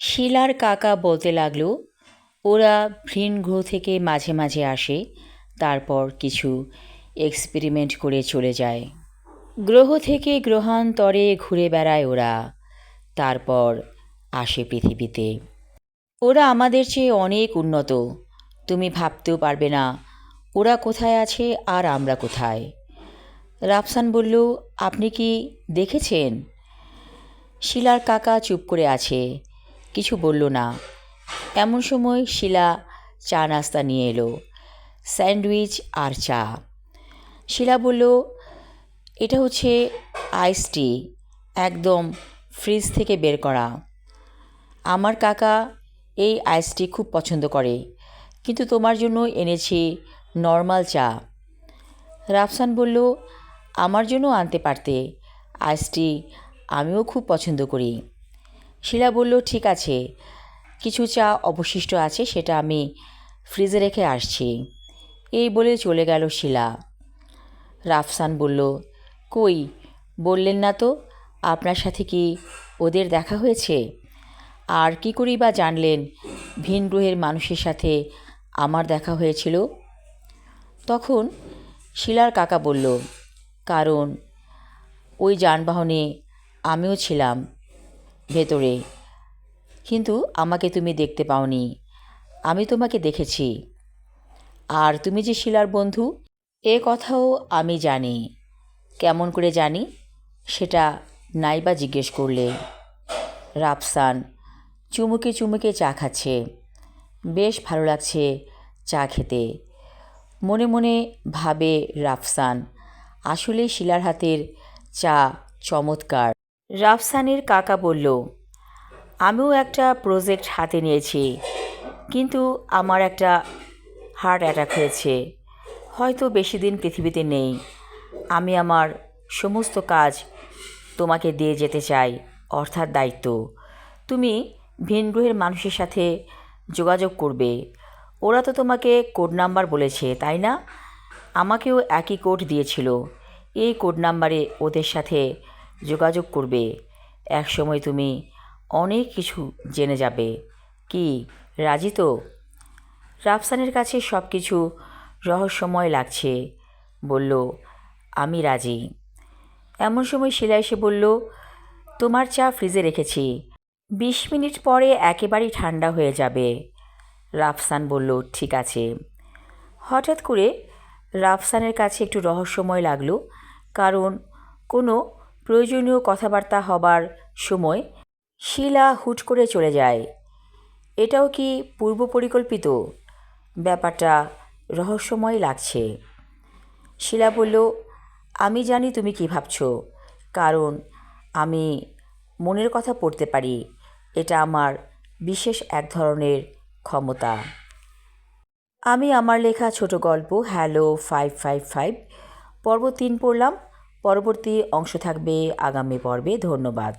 শিলার কাকা বলতে লাগলো, ওরা ভিন গ্রহ থেকে মাঝে মাঝে আসে, তারপর কিছু এক্সপেরিমেন্ট করে চলে যায়। গ্রহ থেকে গ্রহান্তরে ঘুরে বেড়ায় ওরা, তারপর আসে পৃথিবীতে। ওরা আমাদের চেয়ে অনেক উন্নত। তুমি ভাবতেও পারবে না ওরা কোথায় আছে আর আমরা কোথায়। রাফসান বলল, আপনি কি দেখেছেন? শিলার কাকা চুপ করে আছে, কিছু বলল না। এমন সময় শিলা চা নাস্তা নিয়ে এলো, স্যান্ডউইচ আর চা। শিলা বলল, এটা হচ্ছে আইস টি, একদম ফ্রিজ থেকে বের করা। আমার কাকা এই আইস টি খুব পছন্দ করে, কিন্তু তোমার জন্য এনেছি নর্মাল চা। রাফসান বলল, আমার জন্য আনতে পারতে, আইস টি আমিও খুব পছন্দ করি। শিলা বলল, ঠিক আছে, কিছু চা অবশিষ্ট আছে, সেটা আমি ফ্রিজে রেখে আসছি। এই বলে চলে গেল শিলা। রাফসান বলল, কই, বললেন না তো আপনার সাথে কি ওদের দেখা হয়েছে? আর কি করেই বা জানলেন ভিন গ্রহের মানুষের সাথে আমার দেখা হয়েছিল? তখন শিলার কাকা বলল, কারণ ওই যানবাহনে আমিও ছিলাম ভেতরে, কিন্তু আমাকে তুমি দেখতে পাওনি। আমি তোমাকে দেখেছি। আর তুমি যে শিলার বন্ধু, এ কথাও আমি জানি। কেমন করে জানি সেটা নাইবা জিজ্ঞেস করলে। রাফসান চুমুকে চুমুকে চা খাচ্ছে, বেশ ভালো লাগছে চা খেতে। মনে মনে ভাবে রাফসান, আসলে শিলার হাতের চা চমৎকার। রাফসানের কাকা বলল, আমিও একটা প্রজেক্ট হাতে নিয়েছি, কিন্তু আমার একটা হার্ট অ্যাটাক হয়েছে, হয়তো বেশি দিন পৃথিবীতে নেই। আমি আমার সমস্ত কাজ তোমাকে দিয়ে যেতে চাই, অর্থাৎ দায়িত্ব। তুমি ভিন গ্রহের মানুষের সাথে যোগাযোগ করবে। ওরা তো তোমাকে কোড নাম্বার বলেছে, তাই না? আমাকেও একই কোড দিয়েছিল। এই কোড নাম্বারে ওদের সাথে যোগাযোগ করবে। একসময় তুমি অনেক কিছু জেনে যাবে। কি, রাজি তো? রাফসানের কাছে সব কিছু রহস্যময় লাগছে। বলল, আমি রাজি। এমন সময় শিলা এসে বলল, তোমার চা ফ্রিজে রেখেছি, 20 মিনিট পরে একেবারেই ঠান্ডা হয়ে যাবে। রাফসান বলল, ঠিক আছে। হঠাৎ করে রাফসানের কাছে একটু রহস্যময় লাগলো, কারণ কোনো প্রয়োজনীয় কথাবার্তা হবার সময় শিলা হুট করে চলে যায়। এটাও কি পূর্ব পরিকল্পিত? ব্যাপারটা রহস্যময় লাগছে। শিলা বলল, আমি জানি তুমি কি ভাবছো, কারণ আমি মনের কথা পড়তে পারি। এটা আমার বিশেষ এক ধরনের ক্ষমতা। আমি আমার লেখা ছোট গল্প হ্যালো 555 পর্ব 3 পড়লাম। পরবর্তী অংশ থাকবে আগামী পর্বে। ধন্যবাদ।